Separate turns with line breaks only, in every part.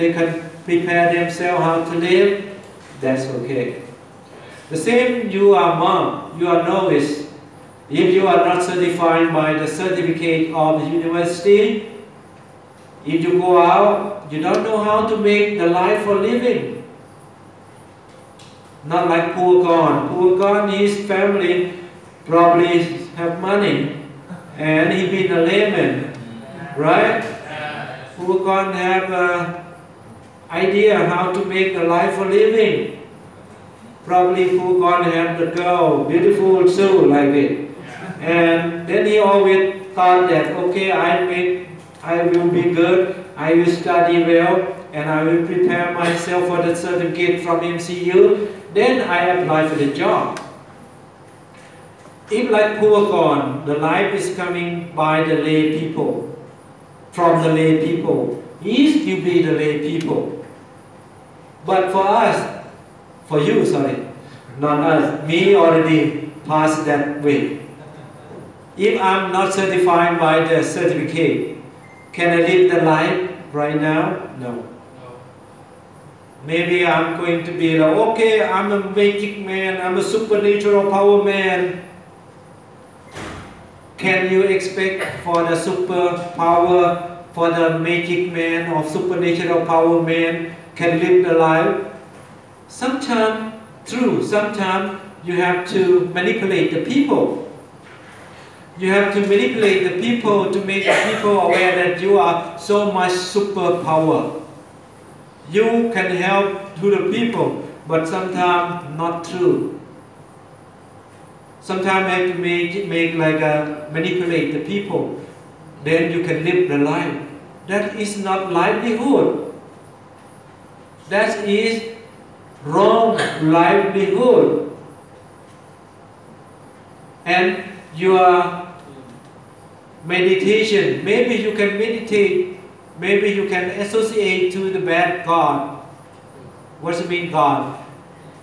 they can prepare themselves how to live, that's okay. The same, you are monk, you are novice. If you are not certified by the certificate of the university, if you go out, you don't know how to make the life for living. Not like poor Gon. Poor Gon, his family probably have money and he been a layman, right? Poor Gon have an idea how to make the life for living. Probably poor Gon have the girl, beautiful soul like it. And then he always thought that, okay, I will be good, I will study well, and I will prepare myself for the certificate from MCU, then I apply for the job. If like poor Gon, the life is coming by the lay people, from the lay people, he still be the lay people. But for us, for you, sorry, not us, me already passed that way. If I'm not certified by the certificate, can I live the life right now? No. Maybe I'm going to be like, okay, I'm a magic man, I'm a supernatural power man. Can you expect for the superpower, for the magic man or supernatural power man can live the life? Sometimes, true, sometimes you have to manipulate the people. You have to manipulate the people to make the people aware that you are so much superpower. You can help to the people, but sometimes not true. Sometimes you have to make like a manipulate the people. Then you can live the life. That is not livelihood. That is wrong livelihood. And your meditation, maybe you can meditate, maybe you can associate to the bad God. What does it mean God?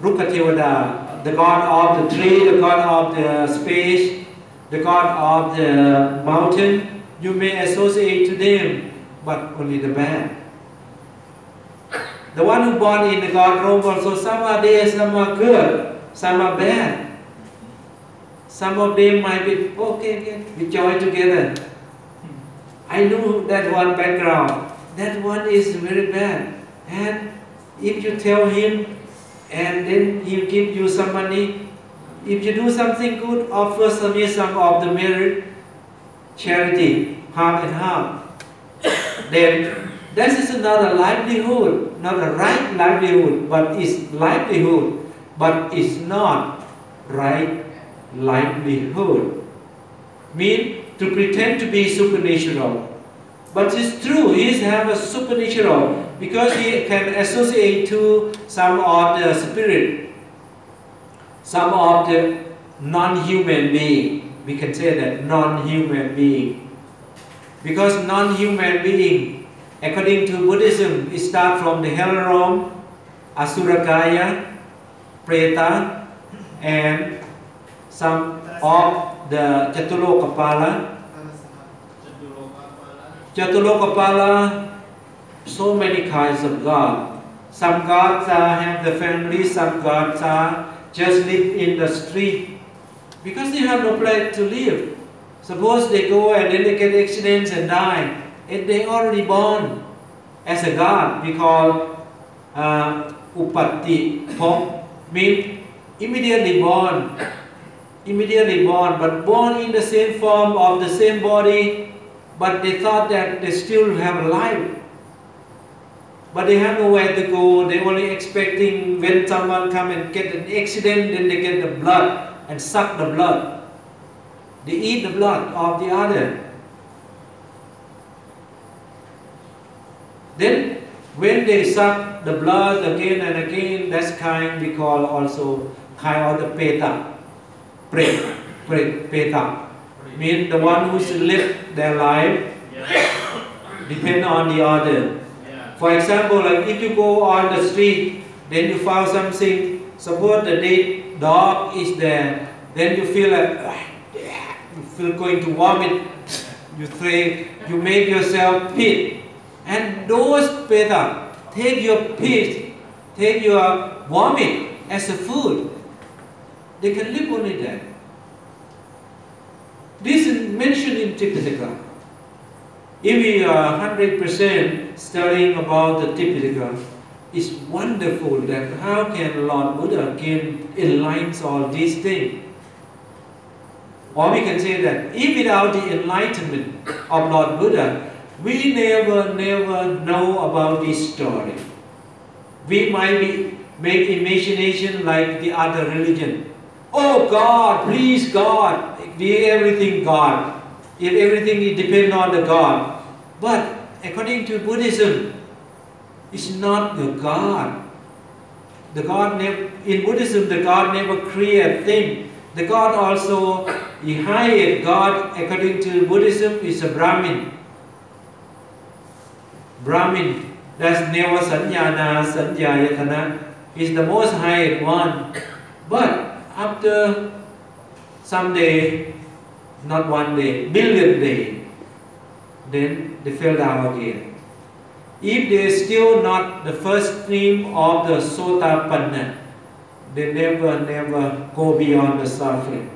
Dukkha Theravada, the God of the tree, the God of the space, the God of the mountain. You may associate to them, but only the bad. The one who born in the God room also, some are there, some are good, some are bad. Some of them might be, okay, we join together. I know that one background. That one is very bad. And if you tell him, and then he give you some money, if you do something good, offer some of the merit, charity, half and half. Then that is not a livelihood, not a right livelihood, but it's livelihood, but it's not right livelihood. Mean to pretend to be supernatural. But it's true, he have a supernatural because he can associate to some of the spirit, some of the non-human being. We can say that non-human being. Because non-human being, according to Buddhism, it starts from the hell realm, Asurakaya, Preta, and some of the Jatulokapala. Jatulokapala, so many kinds of God. Some gods have the family, some gods just live in the street because they have no place to live. Suppose they go and then they get accidents and die, and they already born as a god. We call Upatti Pop, means immediately born. Immediately born, but born in the same form of the same body, but they thought that they still have a life. But they have nowhere to go. They only expecting when someone come and get an accident, then they get the blood and suck the blood. They eat the blood of the other. Then when they suck the blood again and again, that's kind we call also kind of the peta. Peta. Means the one who's lived their life depend on the other. For example, like if you go on the street, then you found something, suppose the dead dog is there, then you feel like, you feel going to vomit, you make yourself pit. And those peta take your piss, take your vomit as a food. They can live only that. This is mentioned in Tipitaka. If we are 100% studying about the Tipitaka, it's wonderful that how can Lord Buddha can enlighten all these things. Or we can say that if without the enlightenment of Lord Buddha, we never know about this story. We might make imagination like the other religion. Oh God, please God, be everything God. If everything is depend on the God. But according to Buddhism, it's not the God. The God never, in Buddhism, the God never create thing. The God also, the highest God according to Buddhism is a Brahmin. Brahmin, that's Neva Sanyana Sanyayatana, is the most highest one. But after some day, not one day, billion day, then they fell down again. If they still not the first stream of the Sotapanna, they never go beyond the suffering.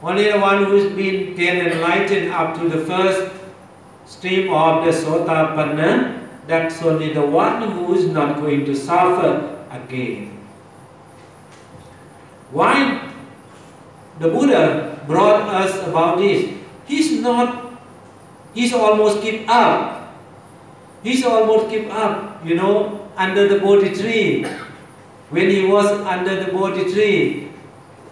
Only the one who's been enlightened up to the first stream of the Sotapanna, that's only the one who is not going to suffer again. Why the Buddha brought us about this? He's almost give up. He's almost give up, you know, under the Bodhi tree. When he was under the Bodhi tree,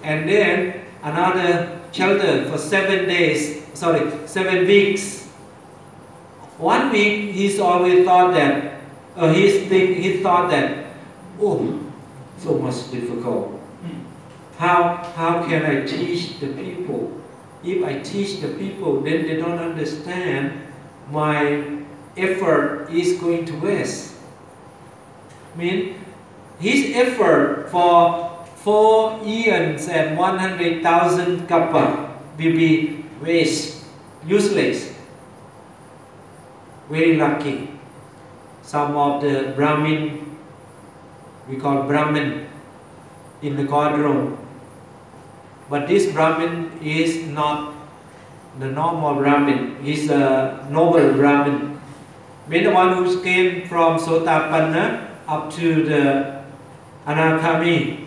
and then another shelter for 7 weeks. 1 week, he's always thought that, he thought that, oh, so much difficult. How can I teach the people? If I teach the people, then they don't understand, my effort is going to waste. I mean, his effort for 4 years and 100,000 kappa will be waste, useless. Very lucky. Some of the Brahmin, we call Brahmin in the courtroom. But this Brahmin is not the normal Brahmin. He's a noble Brahmin. Mean the one who came from Sotapanna up to the Anakami.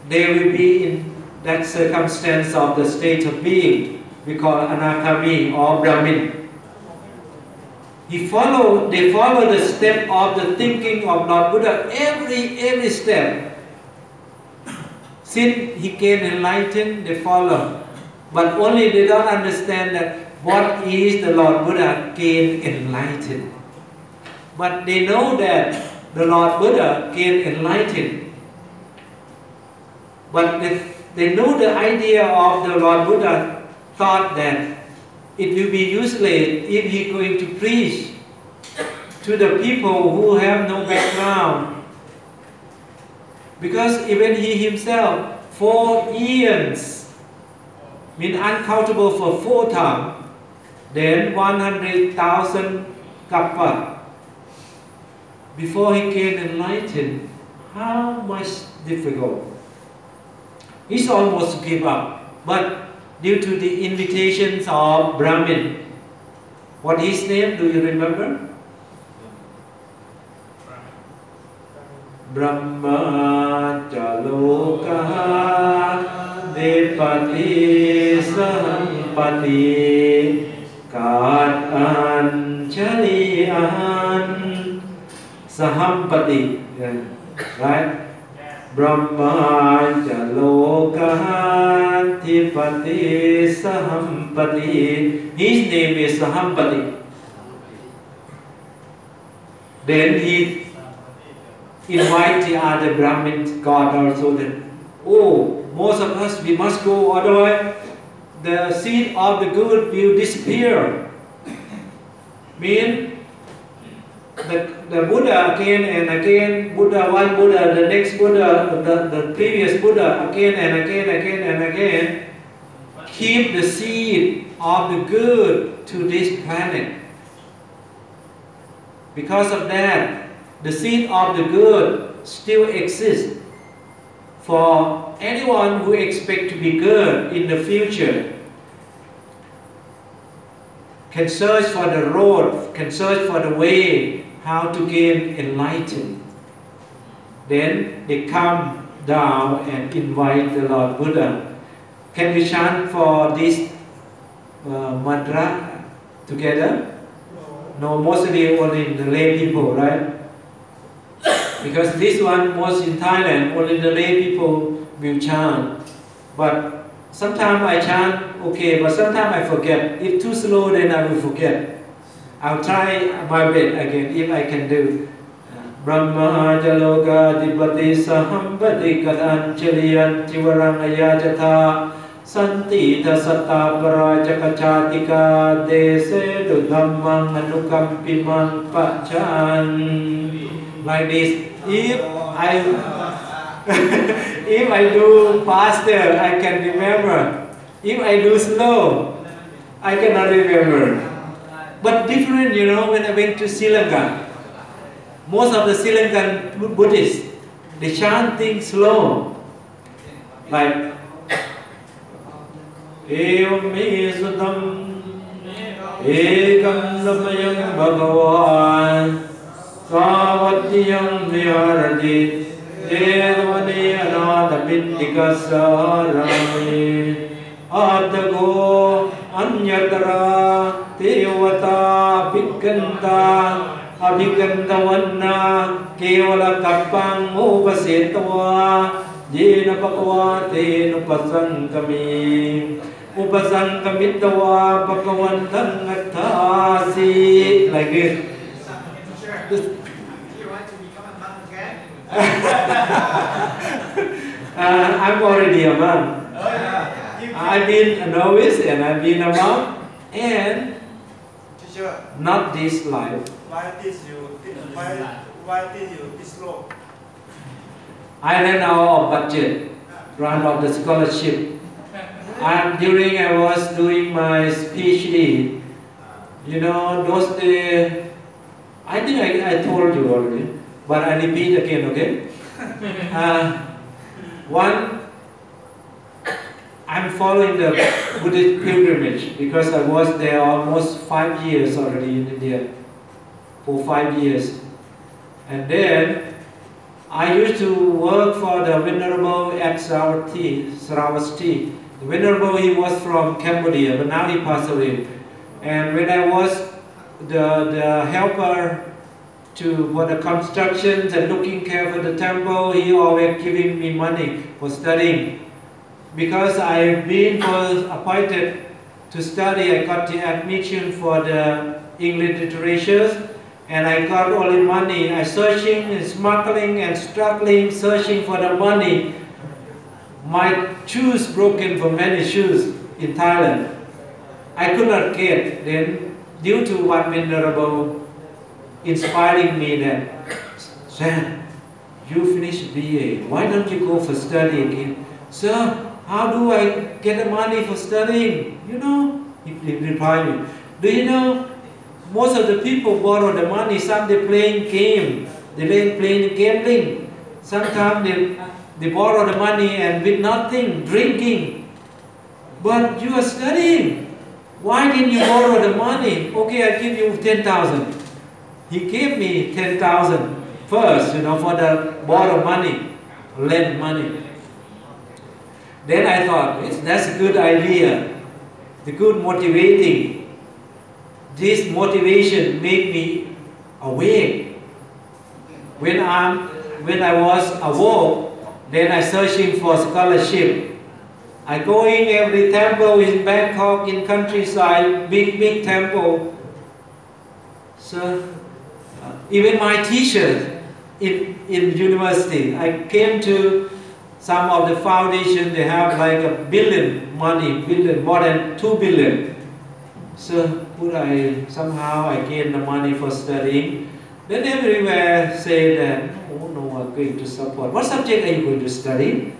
They will be in that circumstance of the state of being. We call Anakami or Brahmin. They follow the step of the thinking of Lord Buddha, every step. Since he came enlightened, they follow. But only they don't understand that what is the Lord Buddha came enlightened. But they know that the Lord Buddha came enlightened. But they know the idea of the Lord Buddha, thought that it will be useless if he is going to preach to the people who have no background. Because even he himself, 4 years, mean uncountable for 4 times, then 100,000 kappa. Before he came enlightened, how much difficult. He's almost give up. But due to the invitations of Brahmin, what his name, do you remember? Brahma Jaloka Depati Sampati Kad Anchalian Sahampati. Right? Brahma Jaloka Depati Sahampati. His name is Sahampati. Then he invite the other Brahmin God also that, oh, most of us, we must go, otherwise the seed of the good will disappear. Mean, the Buddha again and again, Buddha, one Buddha, the next Buddha, the previous Buddha, again and again, keep the seed of the good to this planet. Because of that, the seed of the good still exists for anyone who expects to be good in the future. Can search for the road, can search for the way how to gain enlightenment. Then they come down and invite the Lord Buddha. Can we chant for this mantra together? No, mostly only the lay people, right? Because this one was in Thailand, only the lay people will chant. But sometimes I chant okay, but sometimes I forget. If too slow, then I will forget. I'll try my best again if I can do. Brahma jaloka dipati sahambati kadanchaliyan tivarang ayajatha santi tasata parajapachatika dese dudhammang anukampimang pachan. Like this. If I do faster, I can remember. If I do slow, I cannot remember. But different, you know, when I went to Sri Lanka, most of the Sri Lankan Buddhists, they chant things slow. Like, Evam me sudam, ekam namayam bhagavan, savatiyam viharati, Devani anada pittikasarami, Adago anyatara, Devata pikkanta, Abhikandavanna kevala kappang upasetava jena pakavate nupasankami upasankamitava pakavantang athasi. Like this.
You want to become a monk again?
I'm already a monk.
Oh, yeah.
I've been a novice and I've been a monk, and
Teacher,
not this life.
why did you this low?
I ran out of budget, ran out of the scholarship. During I was doing my PhD, you know, those days, I think I told you already, but I repeat again, okay? One, I'm following the Buddhist pilgrimage because I was there almost 5 years already in India, for 5 years. And then I used to work for the Venerable Exalted Buddha. The Venerable, he was from Cambodia, but now he passed away. And when I was the helper for the constructions and looking care for the temple, he always giving me money for studying. Because I've been appointed to study, I got the admission for the English literature, and I got all the money. I searching and smuggling and struggling, searching for the money. My shoes broken for many shoes in Thailand. I could not get. Then, due to one Venerable inspiring me that, Sam, you finished BA. Why don't you go for study again? Sir, how do I get the money for studying? You know, he replied me. Do you know, most of the people borrow the money. Some they playing game, they playing gambling. Sometimes they borrow the money and with nothing, drinking. But you are studying. Why didn't you borrow the money? Okay, I give you 10,000. He gave me 10,000 first, you know, for the borrow money, lend money. Then I thought, that's a good idea, the good motivating. This motivation made me awake. When I was awoke, then I searching for scholarship. I go in every temple in Bangkok, in countryside, big temple. So even my teachers in university, I came to some of the foundation, they have like $1 billion money, more than 2 billion. So somehow I gain the money for studying. Then everywhere say that, oh no, I'm going to support. What subject are you going to study?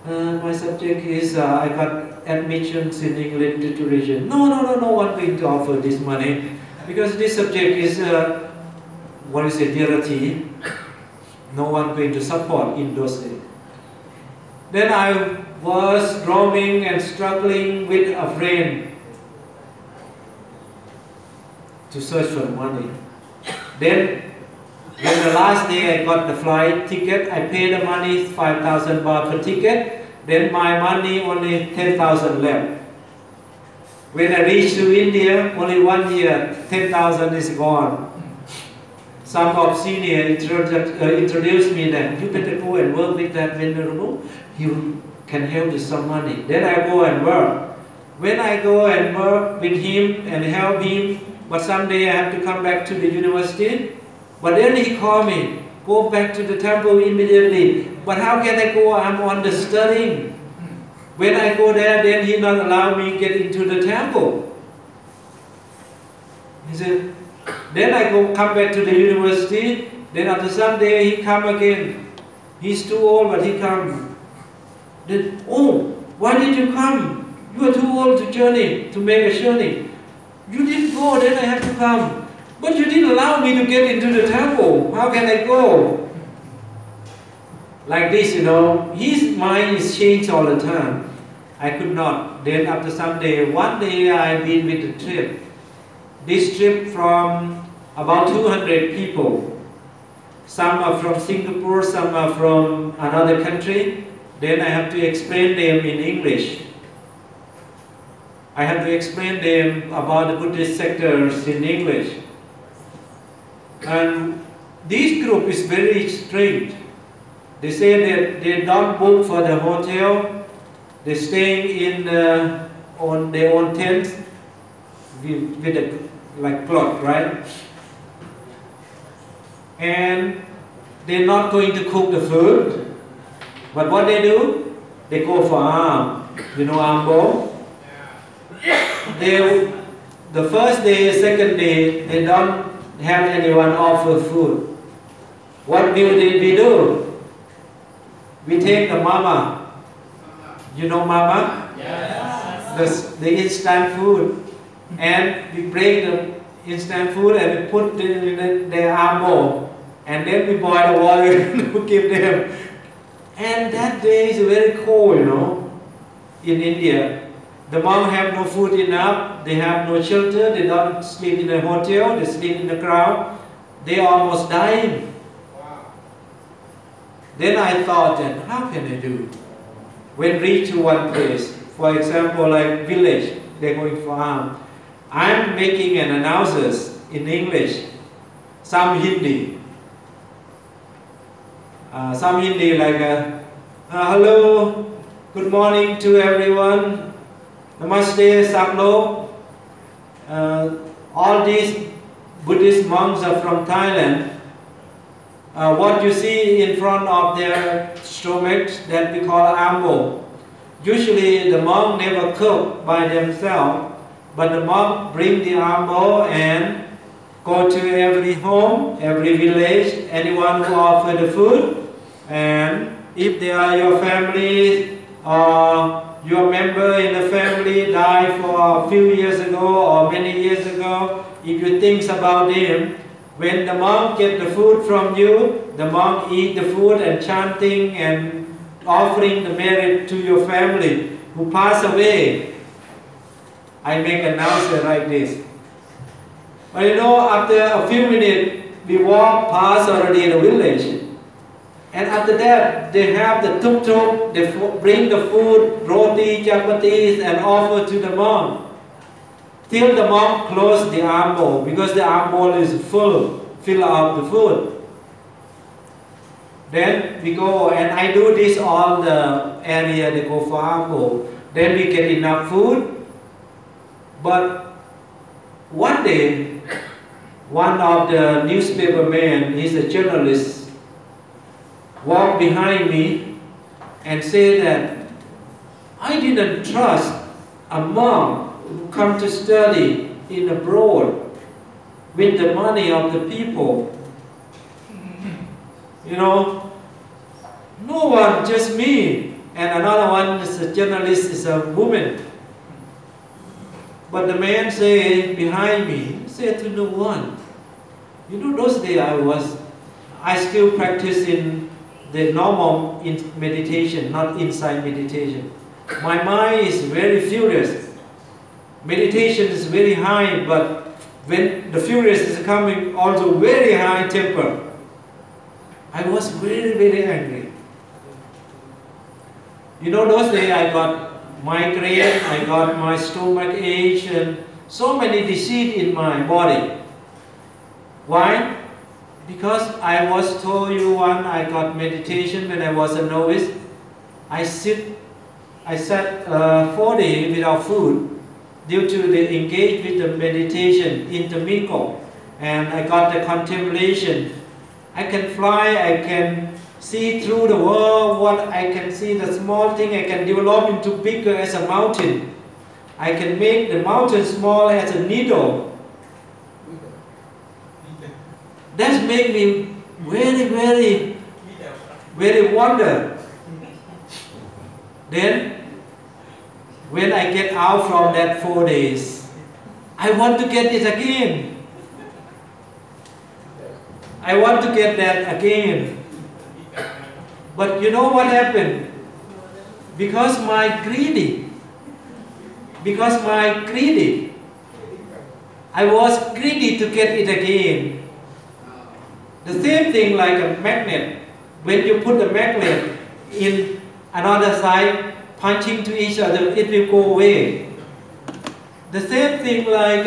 My subject is, I got admissions in English literature. No, I'm going to offer this money. Because this subject is what is a Dirati? No one going to support in those days. Then I was roaming and struggling with a friend to search for money. Then, when the last day I got the flight ticket, I paid the money 5,000 baht per ticket. Then my money only 10,000 left. When I reached to India, only 1 year, 10,000 is gone. Some of senior introduced me that you better go and work with that venerable. He can help you some money. Then I go and work. When I go and work with him and help him, but someday I have to come back to the university. But then he called me, go back to the temple immediately. But how can I go? I'm on the studying. When I go there, then he not allow me get into the temple. He said, then I come back to the university. Then after some day he come again. He's too old, but he come. Then, oh, why did you come? You are too old to journey, to make a journey. You didn't go, then I have to come. But you didn't allow me to get into the temple. How can I go? Like this, his mind is changed all the time. I could not. Then after some day, one day I've been with a trip. This trip from about 200 people. Some are from Singapore, some are from another country. Then I have to explain them in English. I have to explain them about the Buddhist sectors in English. And this group is very strange. They say that they don't book for the hotel. They're staying on their own tents with a like cloth, right? And they're not going to cook the food. But what they do? They go for arm. Arm bowl? The first day, second day, they don't have anyone offer food. What will we do? We take the mama. You know mama? Yes. The instant food. And we break the instant food and we put in their arm bowl. And then we boil the water to give them. And that day is very cold, in India. The monks have no food enough, they have no shelter, they don't sleep in a hotel, they sleep in the ground. They are almost dying. Wow. Then I thought that, how can I do? When reach to one place, for example, like village, they're going for alms. I'm making an announcement in English, some Hindi. Some Hindi like, hello, good morning to everyone. Namaste, Saklo. All these Buddhist monks are from Thailand. What you see in front of their stomachs that we call ambo. Usually the monk never cook by themselves, but the monk bring the ambo and go to every home, every village, anyone who offer the food. And if they are your family or your member in the family died for a few years ago or many years ago, if you think about them, when the monk get the food from you, the monk eat the food and chanting and offering the merit to your family who pass away. I make an announcement like this. But after a few minutes, we walk past already the village. And after that, they have the tuk-tuk, they bring the food, roti, chapatis, and offer to the monk. Till the monk close the arm bowl, because the arm bowl is fill up the food. Then we go, and I do this all the area, they go for arm bowl. Then we get enough food. But one day, one of the newspaper men, he's a journalist, walked behind me and said that I didn't trust a monk who come to study in abroad with the money of the people. No one, just me. And another one is a journalist, is a woman. But the man said behind me, he said to no one, You know, those days I still practice in the normal meditation, not inside meditation. My mind is very furious. Meditation is very high, but when the furious is coming, also very high temper. I was very, very angry. You know, those days I got migraine, I got my stomach ache, and so many diseases in my body. Why? Because I was told you one, I got meditation when I was a novice. I sat 4 days without food due to the engage with the meditation, intermingle, and I got the contemplation. I can fly, I can see through the world, what I can see the small thing, I can develop into bigger as a mountain. I can make the mountain small as a needle. That made me very, very, very wonder. Then, when I get out from that 4 days, I want to get it again. I want to get that again. But you know what happened? Because my greedy, I was greedy to get it again. The same thing like a magnet. When you put a magnet in another side, punching to each other, it will go away. The same thing like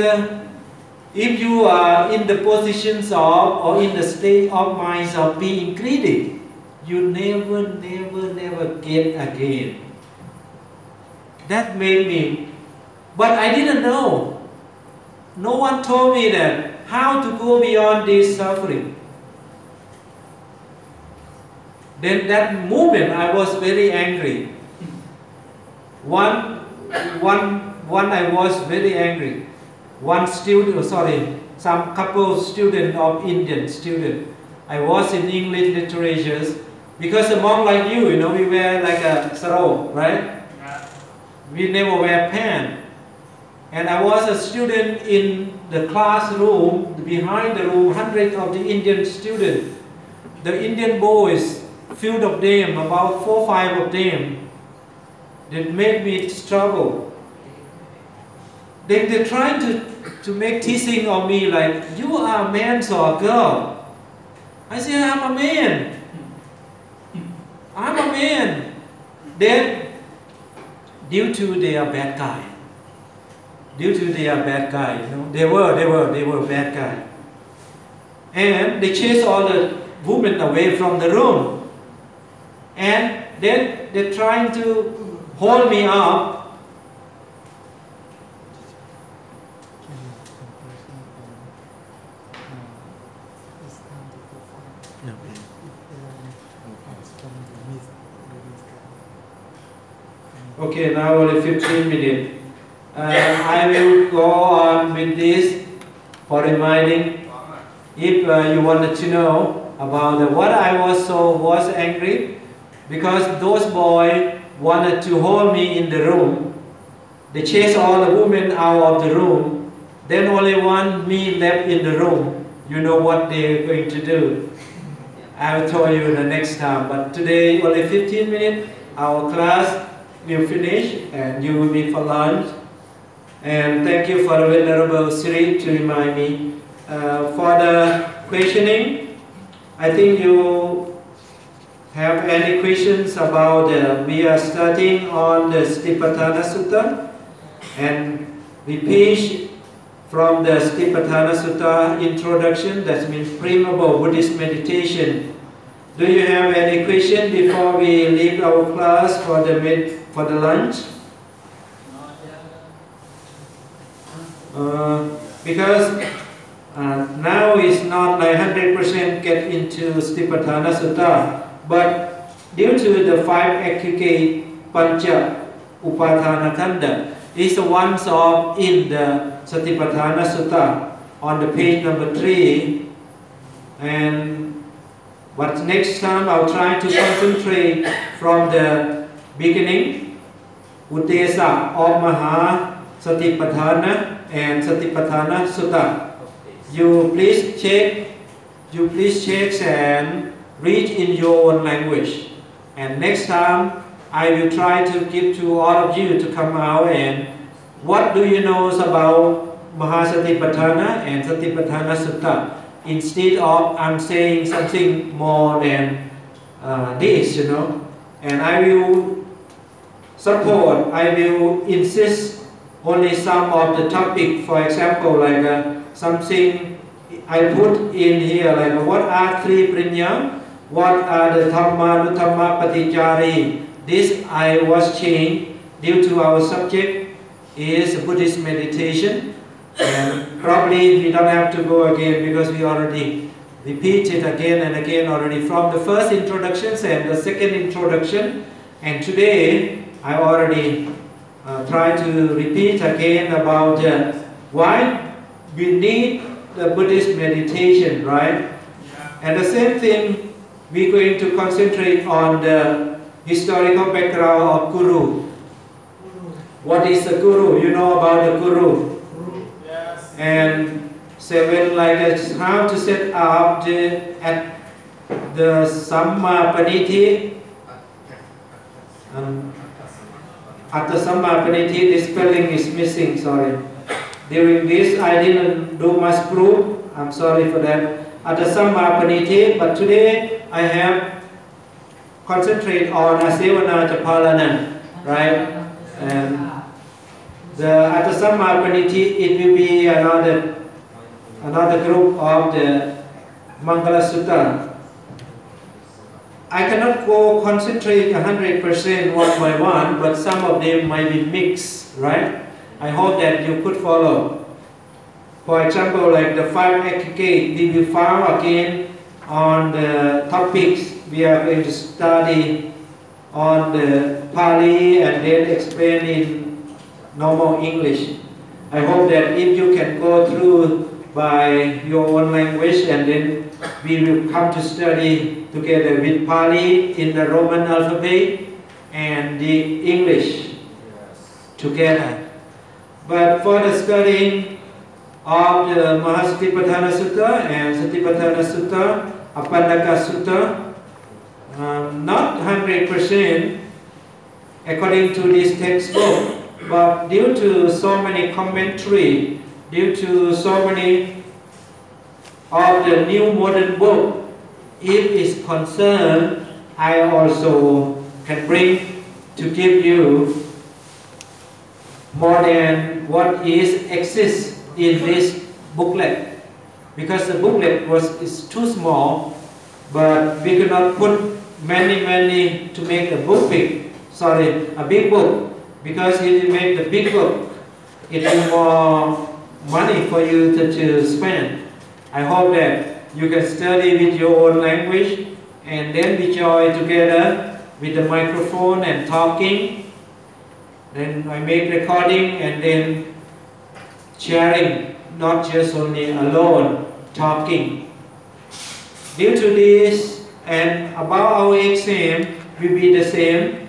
if you are in the positions of or in the state of mind of being greedy, you never get again. That made me, but I didn't know. No one told me that how to go beyond this suffering. Then that moment I was very angry. One I was very angry. One student, some couple student of Indian student. I was in English literatures because a monk like you know, we wear like a sarong, right? We never wear pants. And I was a student in the classroom, behind the room, hundreds of the Indian students. The Indian boys, few of them, about 4 or 5 of them, that made me struggle. They're trying to make teasing on me like, you are a man or a girl. I say, I'm a man. I'm a man. Then, due to they are bad guy. You know, they were bad guy. And they chased all the women away from the room. And then they're trying to hold me up. Okay, now only 15 minutes. I will go on with this for reminding. If you wanted to know about what I was angry, because those boys wanted to hold me in the room. They chased all the women out of the room. Then only one me left in the room. You know what they're going to do. I will tell you the next time. But today only 15 minutes. Our class will finish and you will be for lunch. And thank you for the Venerable Sri to remind me. For the questioning, I think you have any questions about we are starting on the Satipatthana Sutta, and we teach from the Satipatthana Sutta introduction, that means Primable Buddhist Meditation. Do you have any question before we leave our class for the lunch? Because now is not like 100% get into Satipatthana Sutta, but due to the 5 aggregate Pancha Upadana Khandha is the ones of in the Satipatthana Sutta on the page number 3. But next time I'll try to concentrate from the beginning, Uddesa of Maha Satipatthana and Satipatthana Sutta. You please check and read in your own language. And next time, I will try to give to all of you to come out and what do you know about Mahasatipatthana and Satipatthana Sutta? Instead of I'm saying something more than this, you know. And I will support, I will insist only some of the topic. For example, like something I put in here, like what are three prinya? What are the Dhamma, Nuttamma, Patijari? This I was changed due to our subject is Buddhist meditation, and probably we don't have to go again because we already repeated again and again already from the first introductions and the second introduction, and today I already try to repeat again about why we need the Buddhist meditation, right? And the same thing, we're going to concentrate on the historical background of Guru. What is the Guru? You know about the Guru.
Yes.
And seven, like how to set up at the Sammapaniti. At the Sammapaniti, the spelling is missing, sorry. During this, I didn't do much proof. I'm sorry for that. At the Sammapaniti, but today I have concentrate on Asevana Japalanan, right? And at the Sammapaniti, it will be another group of the Mangala Sutta. I cannot go concentrate 100% one by one, but some of them might be mixed, right? I hope that you could follow. For example, like the five aggregate, we will follow again on the topics we are going to study on the Pali and then explain in normal English. I hope that if you can go through by your own language and then we will come to study together with Pali in the Roman alphabet and the English together. But for the studying of the Mahasatipatthana Sutta and Satipatthana Sutta, Appannaka Sutta, not 100% according to this textbook, but due to so many commentary, due to so many of the new modern book, if is concerned, I also can bring to give you more than what exists in this booklet, because the booklet is too small, but we cannot put many to make a book big. Sorry, a big book, because if you make the big book, it will more money for you to spend. I hope that you can study with your own language and then we join together with the microphone and talking. Then I make recording and then sharing, not just only alone talking. Due to this and about our exam will be the same,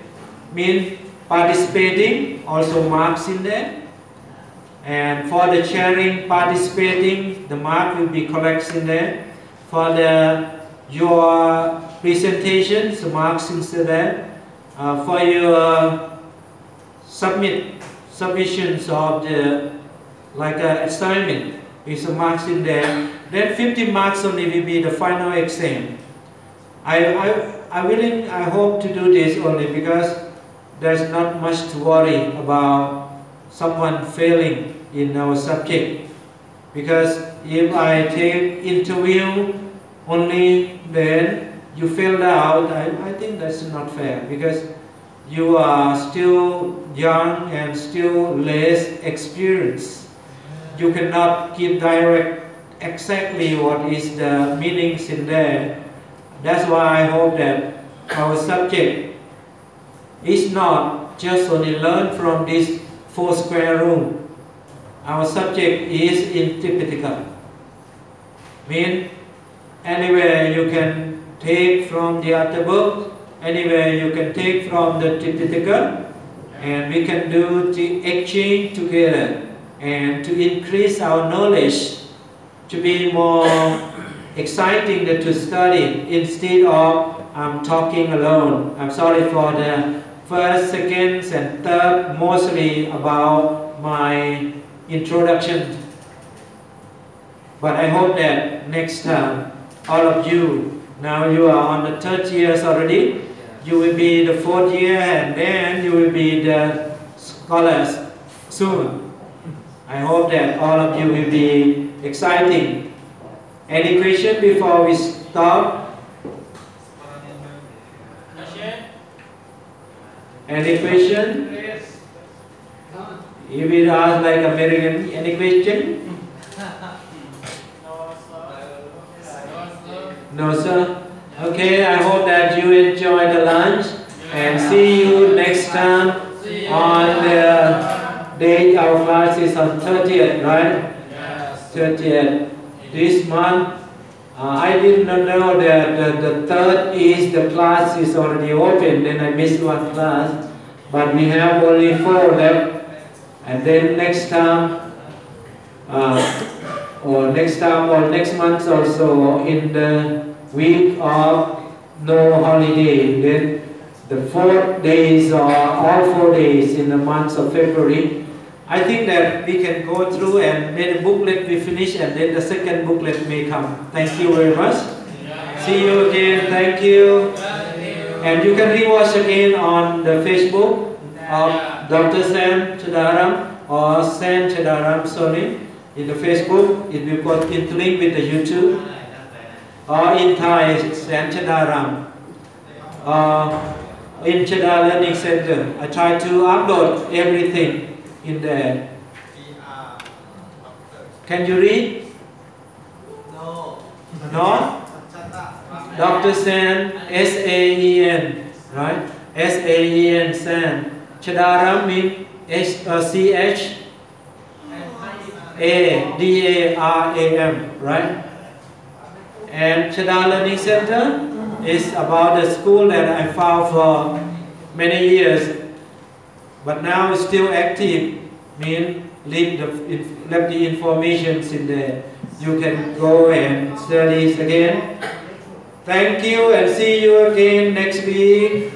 mean participating also marks in there, and for the sharing participating the mark will be correct in there. For your presentations the marks in there. For your submissions of the assignment is a marks in there. Then 50 marks only will be the final exam. I hope to do this only because there's not much to worry about someone failing in our subject. Because if I take interview only then you failed out, I think that's not fair, because you are still young and still less experienced. You cannot give direct exactly what is the meanings in there. That's why I hope that our subject is not just only learn from this 4 square room. Our subject is in Tipitaka. Mean anywhere you can take from the other book, anywhere you can take from the Tipitaka, and we can do the exchange together and to increase our knowledge to be more exciting than to study instead of talking alone. I'm sorry for the first, second, and third, mostly about my introduction. But I hope that next time, all of you, now you are on the third years already, you will be the fourth year and then you will be the scholars soon. I hope that all of you will be exciting. Any question before we stop? Any question? If we ask like American, any question? No, sir. Okay, I hope that you enjoy the lunch and see you next time on the day our class is on 30th, right? Yes. 30th. This month, I did not know that the third is the class is already open, then I missed one class. But we have only 4 left. And then next time, or next month also in the week of no holiday, then the 4 days or all 4 days in the month of February, I think that we can go through and then the booklet we finish and then the second booklet may come. Thank you very much. See you again. Thank you. And you can rewatch again on the Facebook of Dr. Sam Chadaram or Sam Chadaram, sorry. In the Facebook, it will put interlink with the YouTube. Or in Thai, Sam Chadaram. In Chada Learning Center. I try to upload everything in there. Can you read?
No.
No? Dr. San, S-A-E-N, right? S-A-E-N, San. Chadaram means C-H-A-D-A-R-A-M, right? And Chada Learning Center is about the school that I found for many years, but now it's still active, means leave the information in there. You can go and study again. Thank you and see you again next week.